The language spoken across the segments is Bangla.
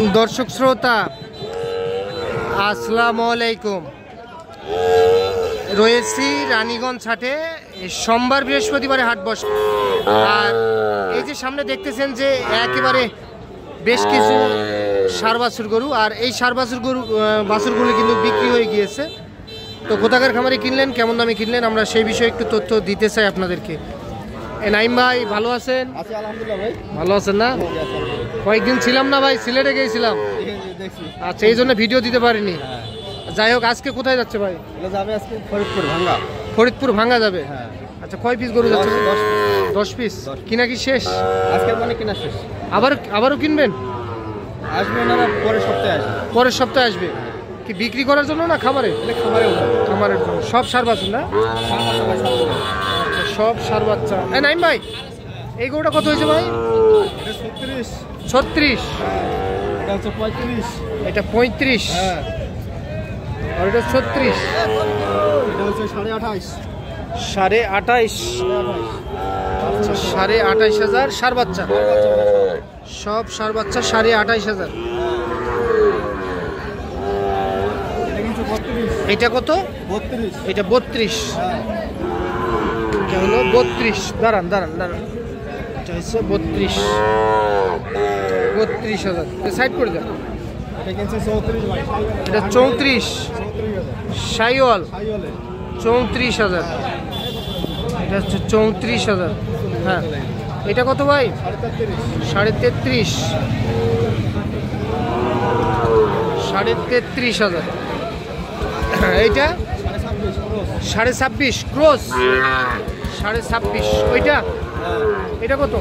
দর্শক শ্রোতা আসসালামু আলাইকুম। রয়েছি রানীগঞ্জ হাটে, সোমবার বৃহস্পতিবারে হাট বসে। আর এই যে সামনে দেখতেছেন যে একেবারে বেশ কিছু ষাঁড় বাছুর গরু, আর এই ষাঁড় বাছুরগুলো কিন্তু বিক্রি হয়ে গিয়েছে। তো কোথাকার খামারে কিনলেন, কেমন দামে কিনলেন, আমরা সেই বিষয়ে একটু তথ্য দিতে চাই আপনাদেরকে। নাইম ভাই ভালো আছেন? আলহামদুলিল্লাহ ভাই। ভালো আছেন না? কয়েকদিন ছিলাম না ভাই, সিলেটে গিয়েছিলাম। আচ্ছা, এই জন্য ভিডিও দিতে পারিনি। যাই হোক, আজকে কোথায় যাচ্ছে ভাই? যাবে আজকে ফরিদপুর ভাঙ্গা। ফরিদপুর ভাঙ্গা যাবে। আচ্ছা, কয় পিস গরু যাচ্ছে? 10 পিস। কিনা কি শেষ? আজকে মানে কিনা শেষ। আবারও কিনবেন? আসবে না, পরের সপ্তাহে আসবে। পরের সপ্তাহে আসবে। কি বিক্রি করার জন্য না খামারে? খামারের জন্য। সব ষাঁড় বাছুর না? সব ষাঁড় বাচ্চা। নাইম ভাই, এই গরুটা কত হয়েছে ভাই? 36। এটা হচ্ছে 35। এটা 35। আর এটা 36। এটা হচ্ছে 28.5। 28.5। আচ্ছা, 28,500 ষাঁড় বাচ্চা। সব ষাঁড় বাচ্চা 28,500। এটা কত? 32। এটা 32। এটা হলো 32। দাঁড়ান। এটা হচ্ছে 32,000। সাইড করে দেন। এটা কিনছে 34 ভাই। এটা 34। শাইওয়াল 34,000। এটা হচ্ছে 34,000। হ্যাঁ, এটা কত ভাই? 33.5। 33,000। এইটা 26.5 ক্রস। 26.5। ওইটা এটা কত?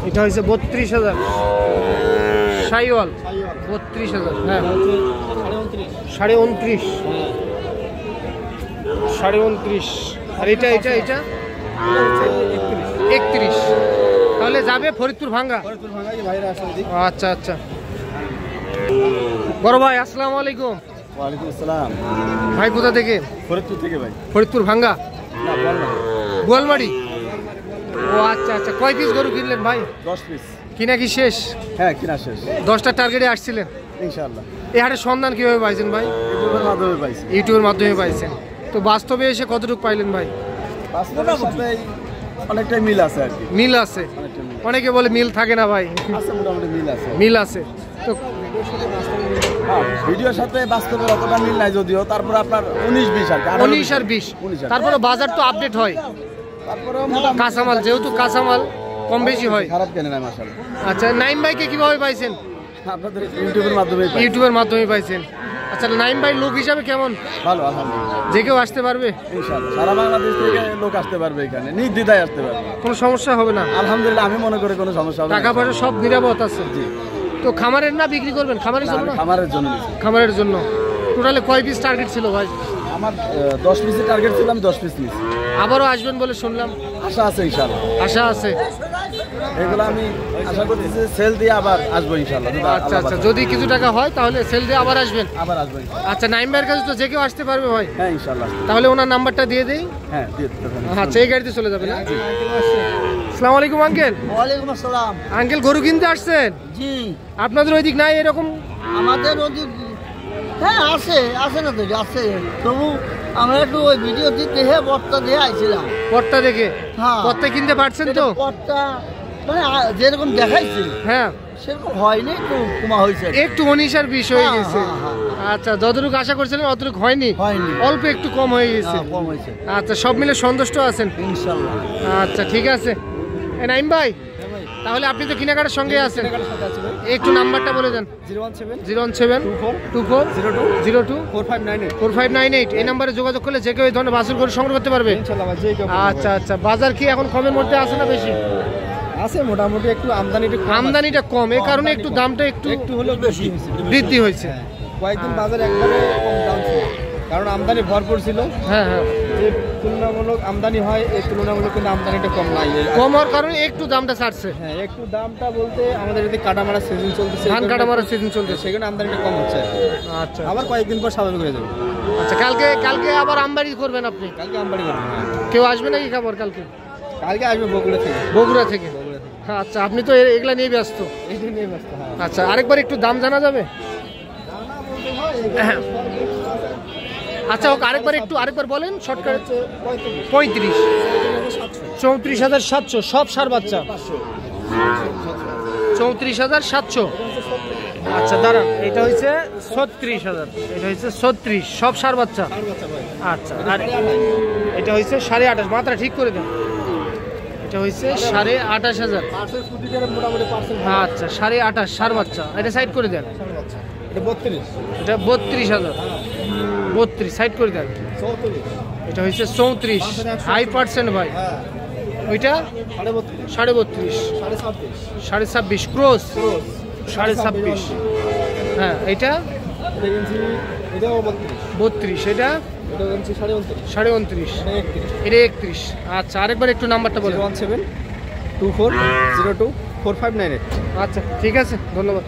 এটা হচ্ছে 32,000। শাইওয়াল 32,000। হ্যাঁ, 29.5। 29.5। আর এটা 31। তাহলে যাবে ফরিদপুর ভাঙ্গা। আচ্ছা। বড় ভাই আসসালামু আলাইকুম। ওয়ালাইকুম আসসালাম। ভাই কোথা থেকে? ফরিদপুর থেকে ভাই। ফরিদপুর ভাঙ্গা? না, গোয়ালমারি। ও আচ্ছা। কয় পিস গরু কিনলেন ভাই? 10 পিস। কিনা কি শেষ? হ্যাঁ, কিনা শেষ। 10টা টার্গেটে আসছিলেন ইনশাআল্লাহ। এই হাটের সন্ধান কিভাবে পাইছেন ভাই? ইউটিউবের মাধ্যমে পাইছি। ইউটিউবের মাধ্যমে পাইছেন। তো বাস্তবে এসে কতটুকু পাইলেন ভাই? বাস্তবের সাথে অনেকটাই মিল আছে আর কি। মিল আছে? অনেকে বলে মিল থাকে না ভাই। আছে, মোটামুটি মিল আছে। তো ভিডিওর সাথে বাস্তবের অতটা মিল নাই যদিও, তারপর আপনার 19-20 আর 19 আর 20। তারপরে বাজার তো আপডেট হয়। তারপরে কাঁচামাল, যেহেতু কাঁচামাল কম বেশি হয়। খারাপ কেনে না মাশাআল্লাহ। আচ্ছা, নাইম ভাইকে কিভাবে পাইছেন? আপনাদের ইউটিউবের মাধ্যমে। পাইছেন। আচ্ছা, নাইম ভাই লোক হিসাবে কেমন? ভালো, আলহামদুলিল্লাহ। যে কেউ আসতে পারবে ইনশাআল্লাহ। সারা বাংলাদেশ থেকে লোক আসতে পারবে এখানে, নির্দ্বিধায় আসতে পারবে। কোনো সমস্যা হবে না? আলহামদুলিল্লাহ, আমি মনে করি কোনো সমস্যা হবে না। টাকা পয়সা সব নিরাপদ আছে। তো খামারের না বিক্রি করবেন? খামারের জন্য। খামারের জন্য। টোটালে কয় পিস টার্গেট ছিল ভাই? আমার 10 পিসের টার্গেট ছিল, আমি 10 পিস নিয়েছি। আবারও আসবেন বলে শুনলাম। আশা আছে ইনশাআল্লাহ। আশা আছে। এগুলো আমি আশা করতেছি সেল দিয়ে আবার আসবো ইনশাআল্লাহ। আচ্ছা, যদি কিছু টাকা হয় তাহলে সেল দিয়ে আবার আসবেন। আসবো। আচ্ছা, নাইম ভাইয়ের কাছে তো যে কেউ আসতে পারবে ভাই? হ্যাঁ, ইনশাআল্লাহ। তাহলে ওনার নাম্বারটা দিয়ে দেই। হ্যাঁ, দিয়ে দিতে পারেন। আচ্ছা, এই গাড়িতে চলে যাবেন। আসসালামু আলাইকুম আঙ্কেল। ওয়ালাইকুম আসসালাম। আঙ্কেল, গরু কিনতে আসছেন? জি। আপনাদের ওইদিক নাই এরকম? আমাদের ওদিক হ্যাঁ আছে না তো, আছে। তবু আমরা একটু ওই ভিডিও দেখে বর্তা দিয়ে আইছিলাম। পট্টা দেখে? হ্যাঁ। পট্টা কিনতে পারছেন তো? পট্টা মানে যেরকম দেখাইছি হ্যাঁ, সেরকম হয়নি, একটু কমা হয়েছে। একটু 19 আর 20 হয়ে গেছে। হ্যাঁ। আচ্ছা, যতটুকু আশা করছিলেন অতটুকু হয়নি? অল্প একটু কম হয়ে গেছে। কম হয়েছে। আচ্ছা, সব মিলে সন্তুষ্ট আছেন ইনশাআল্লাহ। আচ্ছা, ঠিক আছে। নাইম ভাই, তাহলে আপনি তো কেনাকাটার সঙ্গে আছেন, একটু নাম্বারটা বলে দেন। 01724024598 এই নাম্বারে যোগাযোগ করলে যে কেউ এই ধরনের বাছুর গরু সংগ্রহ করতে পারবে। আচ্ছা, বাজার কি এখন কমের মধ্যে আছে না বেশি? আছে মোটামুটি, একটু আমদানিটা কম, এই কারণে একটু দামটা একটু হলেও বেশি বৃদ্ধি হয়েছে। কয়েকদিন বাজার একবারে কম দাম ছিল, কারণ আমদানি ভরপুর ছিল। হ্যাঁ, যে তুলনামূলক আমদানি হয়, এই তুলনামূলক কিন্তু আমদানিটা কম নাই। কম হওয়ার কারণে একটু দামটা ছাড়ছে। হ্যাঁ, একটু দামটা বলতে আমাদের যদি কাটামারা সিজন চলতেছে, ধান কাটামারার সিজন চলতেছে, সেখানে আমদানিটা কম হচ্ছে। আচ্ছা, আবার কয়েকদিন পর স্বাভাবিক হয়ে যাবে। আচ্ছা, কালকে আবার আমবাড়ি করবেন আপনি? কালকে আমবাড়ি করবেন। কেউ আসবে নাকি খাবার কালকে? আসবে বগুড়া থেকে। আচ্ছা, আপনি তো এগুলা নিয়ে ব্যস্ত। এইটা নিয়ে ব্যস্ত। হ্যাঁ, আচ্ছা, আরেকবার একটু দাম জানা যাবে? দানা বলতে হয় হ্যাঁ। আচ্ছা, ওকে আরেকবার বলেন শর্টকাট। 35 34,700 সব সার বাচ্চা। 34,700। আচ্ছা দাঁড়ান, এটা হচ্ছে 36,000, এটা হচ্ছে 36 সব সার বাচ্চা। আচ্ছা, আর এটা হচ্ছে 28,500, মাত্রা ঠিক করে দেন। এটা হচ্ছে 28,500। পার্সেল ফুটি করে মোটামুটি পার্সেল। আচ্ছা, 28,500 সার বাচ্চা, এটা সাইড করে দেন। এটা 32, এটা 32,000, 32 সাইড করে দেন। 34, এটা হচ্ছে 34 হাই পার্সেন্ট ভাই। হ্যাঁ, ওইটা 32, 32.5, 26.5, 26.5 ক্রস, 26.5। হ্যাঁ, এটা এটা কিনছি, এটাও 32, 32, এটা এটা কিনছি 29, 29.5, এটা 31। এটা 31। আচ্ছা, আরেকবার একটু নাম্বারটা বলেন। 01724024598। আচ্ছা, ঠিক আছে, ধন্যবাদ।